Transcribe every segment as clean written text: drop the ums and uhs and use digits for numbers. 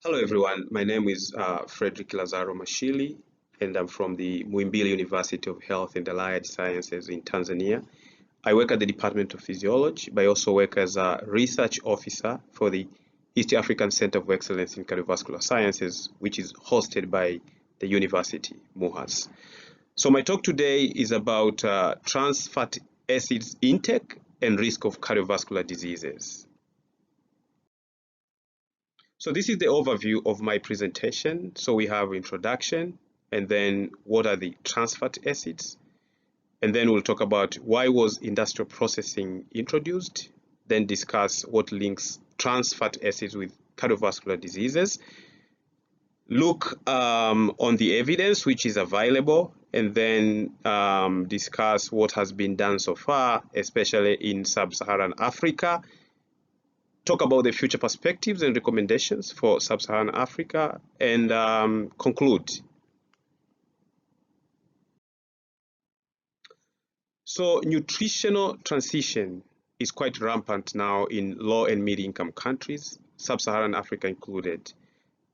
Hello everyone, my name is Frederick Lazaro Mashili and I'm from the Muhimbili University of Health and Allied Sciences in Tanzania. I work at the Department of Physiology, but I also work as a research officer for the East African Center of Excellence in Cardiovascular Sciences, which is hosted by the university, MUHAS. So my talk today is about trans fatty acids intake and risk of cardiovascular diseases. So this is the overview of my presentation. So we have introduction, and then what are the trans fatty acids? And then we'll talk about why was industrial processing introduced, then discuss what links trans fatty acids with cardiovascular diseases, look on the evidence which is available, and then discuss what has been done so far, especially in sub-Saharan Africa, talk about the future perspectives and recommendations for sub-Saharan Africa, and conclude. So nutritional transition is quite rampant now in low and mid-income countries, sub-Saharan Africa included.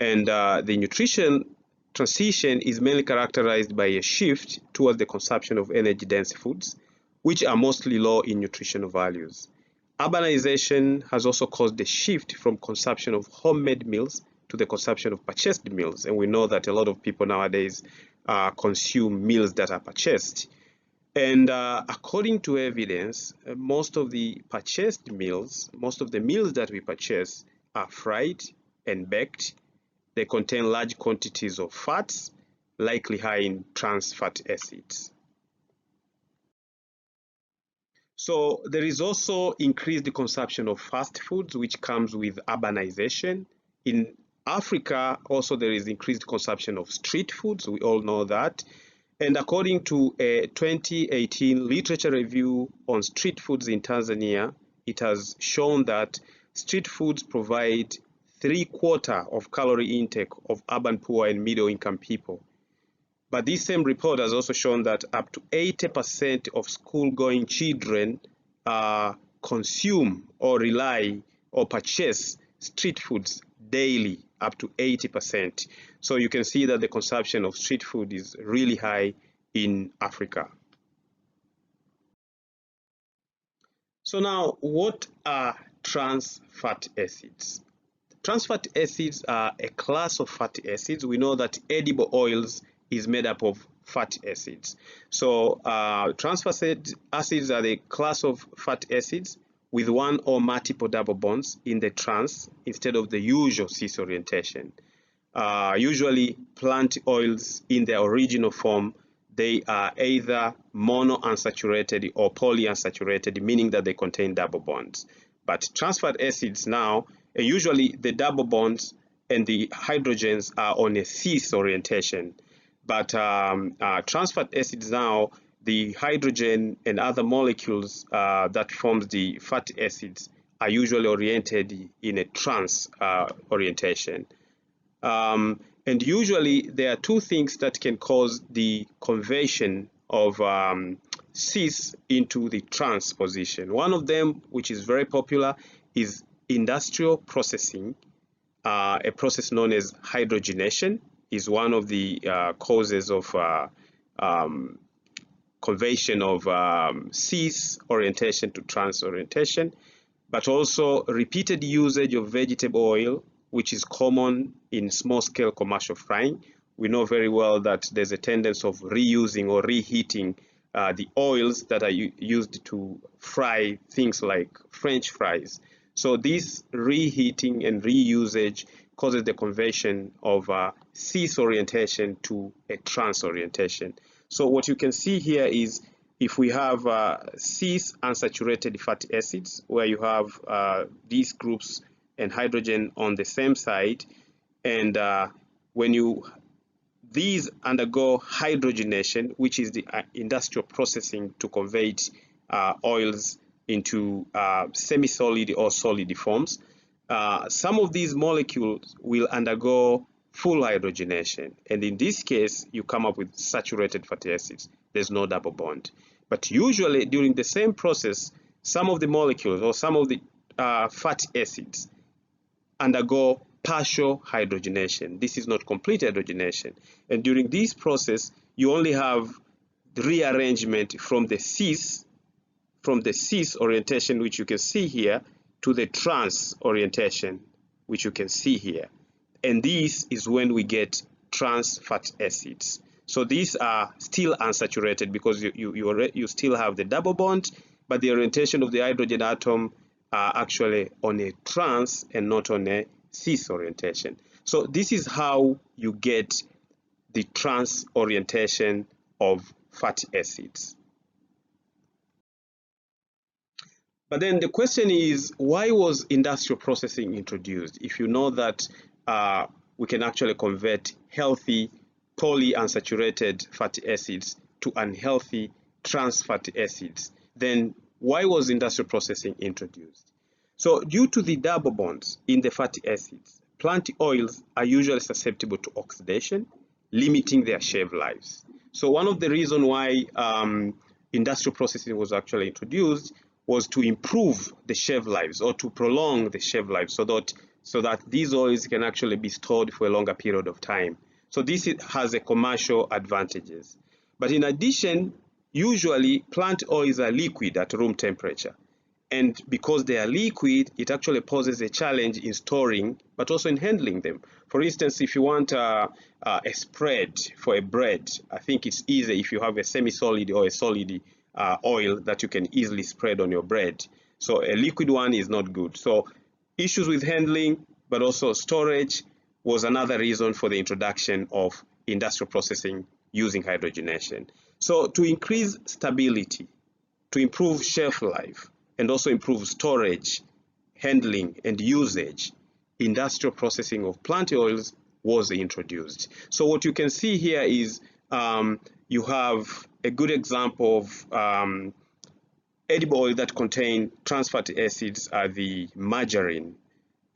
And the nutrition transition is mainly characterized by a shift towards the consumption of energy-dense foods, which are mostly low in nutritional values. Urbanization has also caused a shift from consumption of homemade meals to the consumption of purchased meals. And we know that a lot of people nowadays consume meals that are purchased. And according to evidence, most of the purchased meals, most of the meals that we purchase are fried and baked. They contain large quantities of fats, likely high in trans fatty acids. So there is also increased consumption of fast foods, which comes with urbanization. In Africa, also there is increased consumption of street foods. We all know that. And according to a 2018 literature review on street foods in Tanzania, it has shown that street foods provide 3/4 of calorie intake of urban poor and middle income people. But this same report has also shown that up to 80% of school-going children consume or rely or purchase street foods daily, up to 80%. So you can see that the consumption of street food is really high in Africa. So now, what are trans fatty acids? Trans fatty acids are a class of fatty acids. We know that edible oils is made up of fatty acids. So trans fatty acids are the class of fatty acids with one or multiple double bonds in the trans instead of the usual cis orientation. Usually plant oils in their original form, they are either monounsaturated or polyunsaturated, meaning that they contain double bonds. But trans fatty acids now, usually the double bonds and the hydrogens are on a cis orientation. But trans fatty acids now, the hydrogen and other molecules that forms the fatty acids are usually oriented in a trans orientation. And usually there are two things that can cause the conversion of cis into the trans position. One of them, which is very popular, is industrial processing. A process known as hydrogenation is one of the causes of conversion of cis orientation to trans orientation, but also repeated usage of vegetable oil, which is common in small-scale commercial frying. We know very well that there's a tendency of reusing or reheating the oils that are used to fry things like French fries. So this reheating and reusage causes the conversion of cis orientation to a trans orientation. So what you can see here is if we have cis unsaturated fatty acids, where you have these groups and hydrogen on the same side, and when these undergo hydrogenation, which is the industrial processing to convert oils into semi-solid or solid forms, some of these molecules will undergo full hydrogenation, and in this case you come up with saturated fatty acids. There's no double bond. But usually during the same process, some of the molecules or some of the fatty acids undergo partial hydrogenation. This is not complete hydrogenation. And during this process, you only have the rearrangement from the cis orientation, which you can see here, to the trans orientation, which you can see here. And this is when we get trans fatty acids. So these are still unsaturated because you still have the double bond, but the orientation of the hydrogen atom are actually on a trans and not on a cis orientation. So this is how you get the trans orientation of fatty acids. But then the question is, why was industrial processing introduced? If you know that we can actually convert healthy polyunsaturated fatty acids to unhealthy trans fatty acids, then why was industrial processing introduced? So due to the double bonds in the fatty acids, plant oils are usually susceptible to oxidation, limiting their shelf lives. So one of the reasons why industrial processing was actually introduced was to improve the shelf lives, or to prolong the shelf lives, so that these oils can actually be stored for a longer period of time. So this has a commercial advantages. But in addition, usually plant oils are liquid at room temperature. And because they are liquid, it actually poses a challenge in storing, but also in handling them. For instance, if you want a spread for a bread, I think it's easy if you have a semi-solid or a solid oil that you can easily spread on your bread. So a liquid one is not good. So issues with handling, but also storage was another reason for the introduction of industrial processing using hydrogenation. So to increase stability, to improve shelf life, and also improve storage, handling, and usage, industrial processing of plant oils was introduced. So what you can see here is you have a good example of edible oil that contain trans fatty acids are the margarine.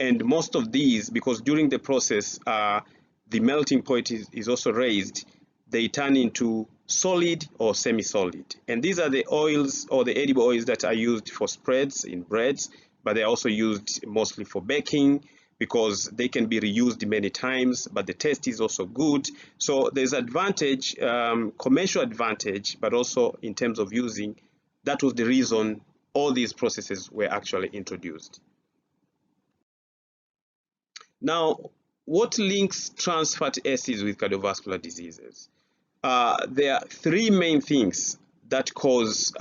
And most of these, because during the process, the melting point is also raised, they turn into solid or semi-solid. And these are the oils or the edible oils that are used for spreads in breads, but they're also used mostly for baking because they can be reused many times, but the taste is also good. So there's advantage, commercial advantage, but also in terms of using. That was the reason all these processes were actually introduced. Now, what links trans fatty acids with cardiovascular diseases? There are three main things that cause,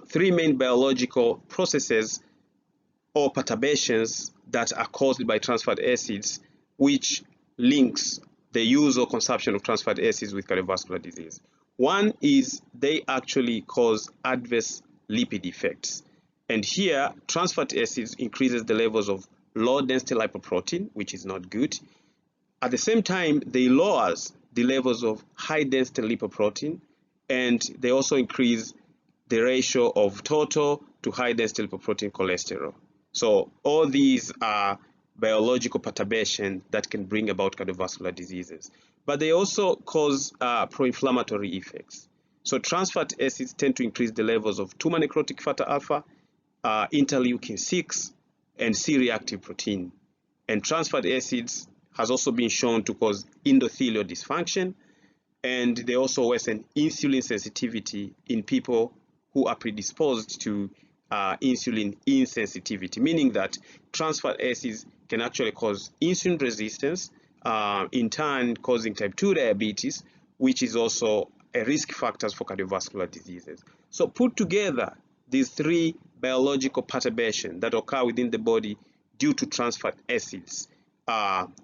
three main biological processes or perturbations that are caused by trans fatty acids, which links the use or consumption of trans fatty acids with cardiovascular disease. One is they actually cause adverse lipid effects. And here, trans fatty acids increases the levels of low density lipoprotein, which is not good. At the same time, they lowers the levels of high density lipoprotein, and they also increase the ratio of total to high density lipoprotein cholesterol. So all these are biological perturbations that can bring about cardiovascular diseases. But they also cause pro-inflammatory effects. So trans fatty acids tend to increase the levels of tumor necrotic factor alpha, interleukin-6, and C-reactive protein. And trans fatty acids has also been shown to cause endothelial dysfunction, and they also worsen insulin sensitivity in people who are predisposed to insulin insensitivity, meaning that trans fatty acids can actually cause insulin resistance, in turn causing type 2 diabetes, which is also a risk factor for cardiovascular diseases. So put together, these three biological perturbations that occur within the body due to trans fatty acids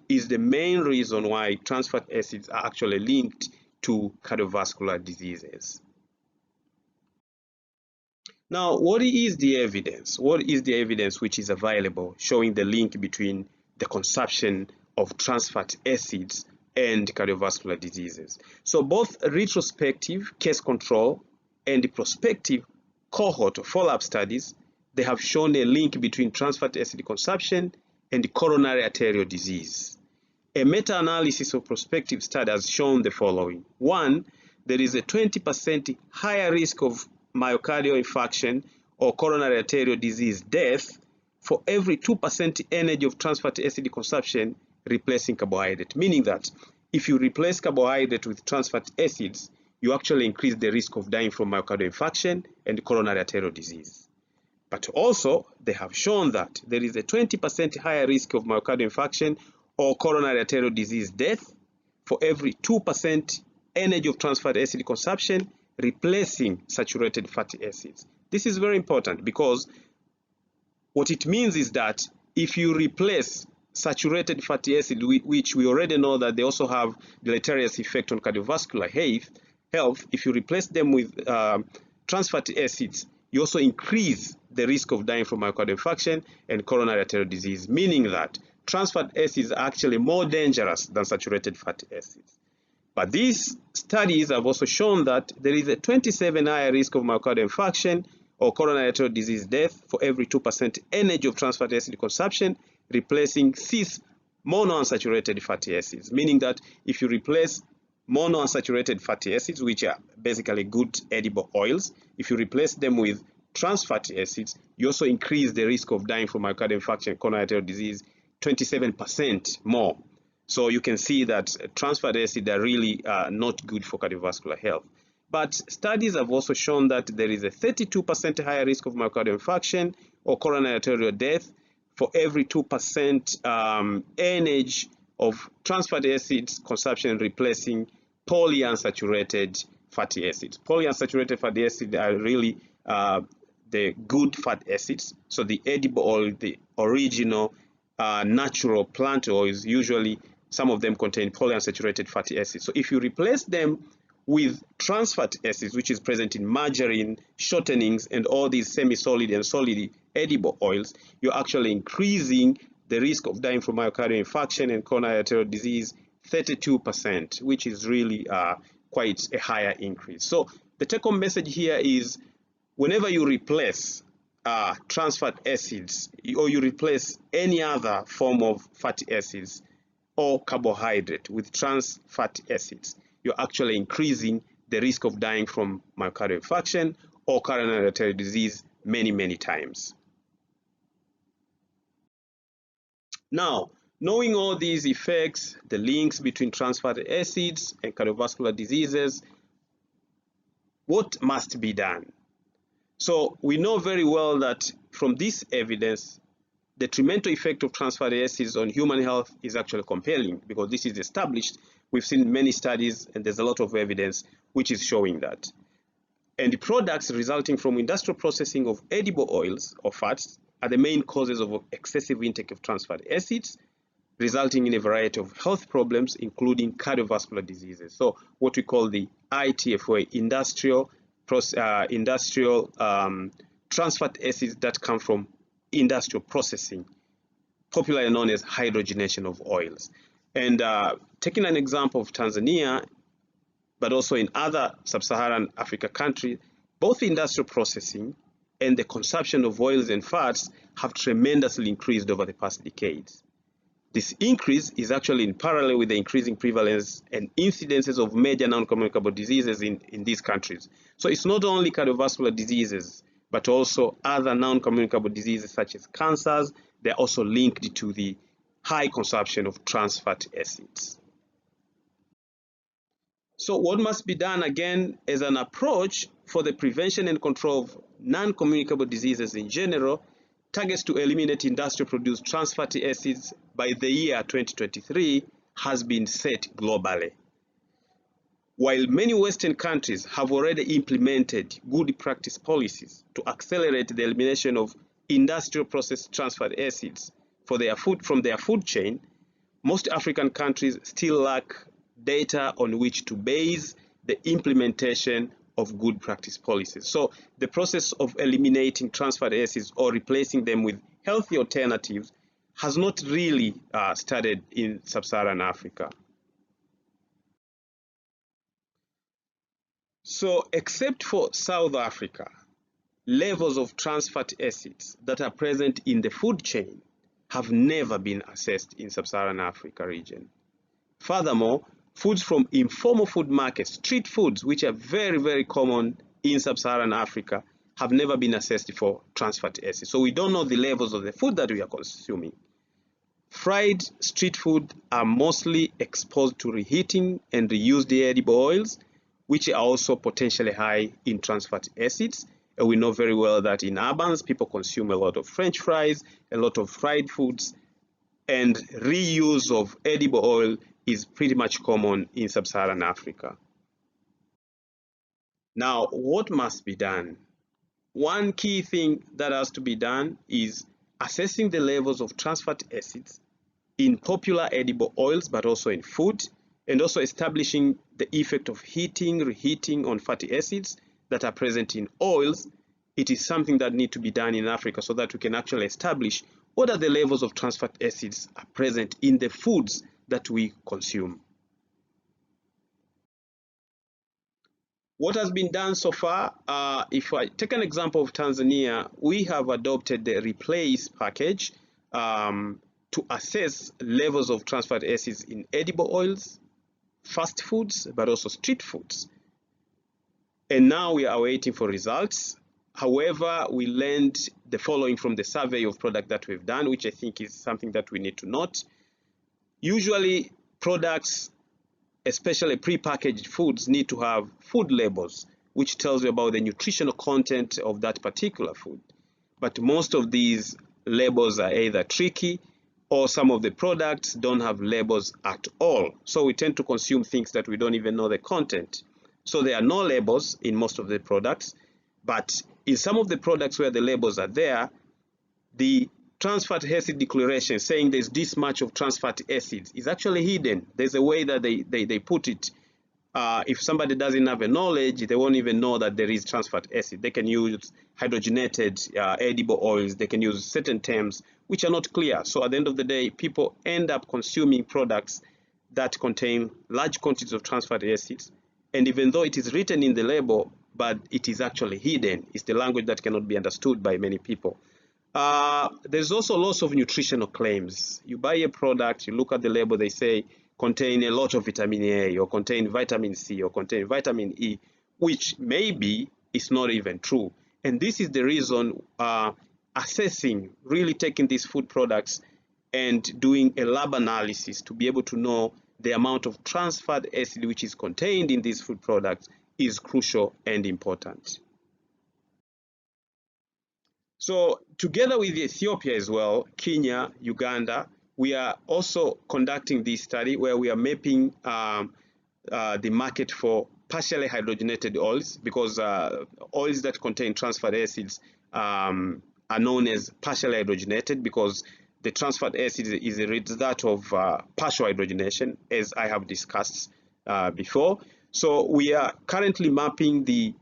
is the main reason why trans fatty acids are actually linked to cardiovascular diseases. Now, what is the evidence? What is the evidence which is available showing the link between the consumption of trans fatty acids and cardiovascular diseases? So both retrospective case control and prospective cohort follow-up studies, they have shown a link between trans fatty acid consumption and coronary arterial disease. A meta-analysis of prospective study has shown the following. One, there is a 20% higher risk of myocardial infarction or coronary arterial disease death for every 2% energy of trans fatty acid consumption replacing carbohydrate, meaning that if you replace carbohydrate with trans fatty acids, you actually increase the risk of dying from myocardial infarction and coronary arterial disease. But also, they have shown that there is a 20% higher risk of myocardial infarction or coronary arterial disease death for every 2% energy of trans fatty acid consumption replacing saturated fatty acids. This is very important because what it means is that if you replace saturated fatty acid, which we already know that they also have deleterious effect on cardiovascular health, if you replace them with trans fatty acids, you also increase the risk of dying from myocardial infarction and coronary arterial disease, meaning that trans fatty acids are actually more dangerous than saturated fatty acids. But these studies have also shown that there is a 27 higher risk of myocardial infarction or coronary arterial disease death for every 2% energy of trans fatty acid consumption replacing cis monounsaturated fatty acids, meaning that if you replace monounsaturated fatty acids, which are basically good edible oils, if you replace them with trans fatty acids, you also increase the risk of dying from myocardial infarction and coronary arterial disease 27% more. So you can see that trans fatty acids are really not good for cardiovascular health. But studies have also shown that there is a 32% higher risk of myocardial infarction or coronary arterial death for every 2% NH of trans fatty acids consumption replacing polyunsaturated fatty acids. Polyunsaturated fatty acids are really the good fat acids. So the edible oil, the original natural plant oils, usually some of them contain polyunsaturated fatty acids. So if you replace them with trans fatty acids, which is present in margarine, shortenings, and all these semi-solid and solid edible oils, you're actually increasing the risk of dying from myocardial infarction and coronary arterial disease 32%, which is really quite a higher increase. So the take-home message here is whenever you replace trans fatty acids or you replace any other form of fatty acids or carbohydrate with trans fatty acids, you're actually increasing the risk of dying from myocardial infarction or coronary arterial disease many, many times. Now, knowing all these effects, the links between trans fatty acids and cardiovascular diseases, what must be done? So we know very well that from this evidence, the detrimental effect of trans fatty acids on human health is actually compelling because this is established. We've seen many studies and there's a lot of evidence which is showing that. And the products resulting from industrial processing of edible oils or fats are the main causes of excessive intake of trans fatty acids, resulting in a variety of health problems, including cardiovascular diseases. So what we call the ITFA, industrial trans fatty acids that come from industrial processing, popularly known as hydrogenation of oils. And taking an example of Tanzania, but also in other sub-Saharan Africa countries, both industrial processing and the consumption of oils and fats have tremendously increased over the past decades. This increase is actually in parallel with the increasing prevalence and incidences of major non-communicable diseases in these countries. So it's not only cardiovascular diseases, but also other non-communicable diseases such as cancers. They're also linked to the high consumption of trans fatty acids. So what must be done again as an approach for the prevention and control of non-communicable diseases in general, targets to eliminate industrial produced trans fatty acids by the year 2023 has been set globally. While many Western countries have already implemented good practice policies to accelerate the elimination of industrial processed trans fatty acids from their food chain, most African countries still lack data on which to base the implementation of good practice policies. So the process of eliminating trans fatty acids or replacing them with healthy alternatives has not really started in sub-Saharan Africa. So except for South Africa, levels of trans fatty acids that are present in the food chain have never been assessed in sub-Saharan Africa region. Furthermore, foods from informal food markets, street foods, which are very, very common in sub-Saharan Africa, have never been assessed for trans fatty acids. So we don't know the levels of the food that we are consuming. Fried street food are mostly exposed to reheating and reused edible oils, which are also potentially high in trans fatty acids. And we know very well that in urbans, people consume a lot of French fries, a lot of fried foods, and reuse of edible oil is pretty much common in sub-Saharan Africa. Now, what must be done? One key thing that has to be done is assessing the levels of trans fatty acids in popular edible oils, but also in food, and also establishing the effect of heating, reheating on fatty acids that are present in oils. It is something that needs to be done in Africa so that we can actually establish what are the levels of trans fatty acids are present in the foods that we consume. What has been done so far, if I take an example of Tanzania, we have adopted the Replace package to assess levels of trans fatty acids in edible oils, fast foods, but also street foods. And now we are waiting for results. However, we learned the following from the survey of product that we've done, which I think is something that we need to note. Usually products, especially pre-packaged foods, need to have food labels, which tells you about the nutritional content of that particular food. But most of these labels are either tricky or some of the products don't have labels at all. So we tend to consume things that we don't even know the content. So there are no labels in most of the products, but in some of the products where the labels are there, the trans fatty acid declaration saying there's this much of trans fatty acids is actually hidden. There's a way that they put it. If somebody doesn't have a knowledge, they won't even know that there is trans fatty acid. They can use hydrogenated edible oils. They can use certain terms which are not clear. So at the end of the day, people end up consuming products that contain large quantities of trans fatty acids. And even though it is written in the label, but it is actually hidden. It's the language that cannot be understood by many people. There's also loss of nutritional claims. You buy a product, you look at the label, they say contain a lot of vitamin A, or contain vitamin C, or contain vitamin E, which maybe is not even true. And this is the reason assessing, really taking these food products and doing a lab analysis to be able to know the amount of trans fatty acid which is contained in these food products is crucial and important. So together with Ethiopia as well, Kenya, Uganda, we are also conducting this study where we are mapping the market for partially hydrogenated oils, because oils that contain trans fatty acids are known as partially hydrogenated, because the trans fatty acid is a result of partial hydrogenation, as I have discussed before. So we are currently mapping the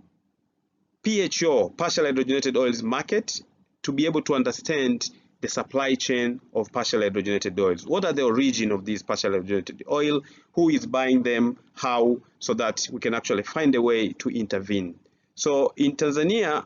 PHO, partial hydrogenated oils market, to be able to understand the supply chain of partial hydrogenated oils. What are the origin of these partial hydrogenated oil? Who is buying them? How? So that we can actually find a way to intervene. So in Tanzania,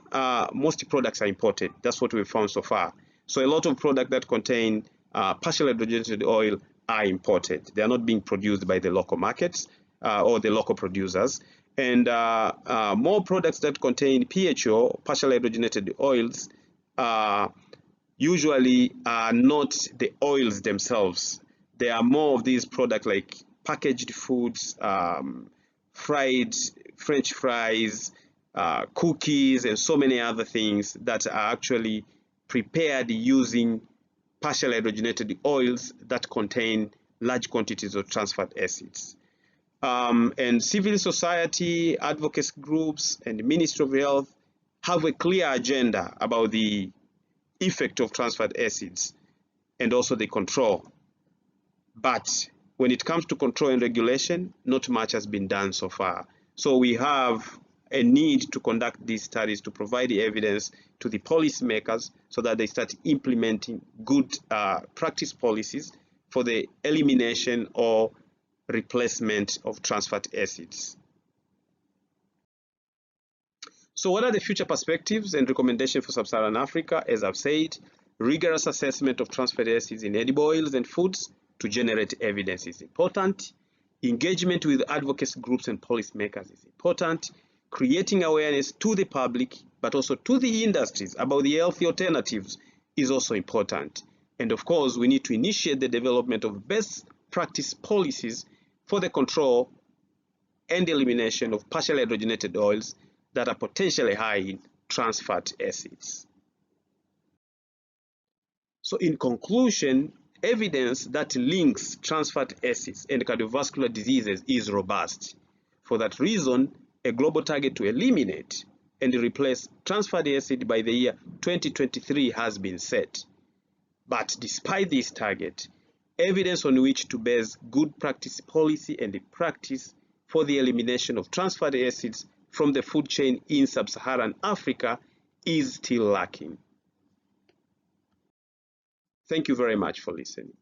most products are imported. That's what we've found so far. So a lot of products that contain partial hydrogenated oil are imported. They are not being produced by the local markets or the local producers. And more products that contain PHO, partial hydrogenated oils, usually are not the oils themselves. There are more of these products like packaged foods, fried French fries, cookies, and so many other things that are actually prepared using partial hydrogenated oils that contain large quantities of trans fatty acids. And civil society, advocacy groups, and the Ministry of Health have a clear agenda about the effect of trans fatty acids and also the control. But when it comes to control and regulation, not much has been done so far. So we have a need to conduct these studies to provide the evidence to the policymakers so that they start implementing good practice policies for the elimination or replacement of trans fatty acids. So what are the future perspectives and recommendations for sub-Saharan Africa? As I've said, rigorous assessment of trans fatty acids in edible oils and foods to generate evidence is important. Engagement with advocacy groups and policymakers is important. Creating awareness to the public, but also to the industries about the healthy alternatives is also important. And of course, we need to initiate the development of best practice policies for the control and elimination of partially hydrogenated oils that are potentially high in trans fat acids. So in conclusion, evidence that links trans fat acids and cardiovascular diseases is robust. For that reason, a global target to eliminate and replace trans fatty acid by the year 2023 has been set. But despite this target, evidence on which to base good practice policy and practice for the elimination of trans fatty acids from the food chain in sub-Saharan Africa is still lacking. Thank you very much for listening.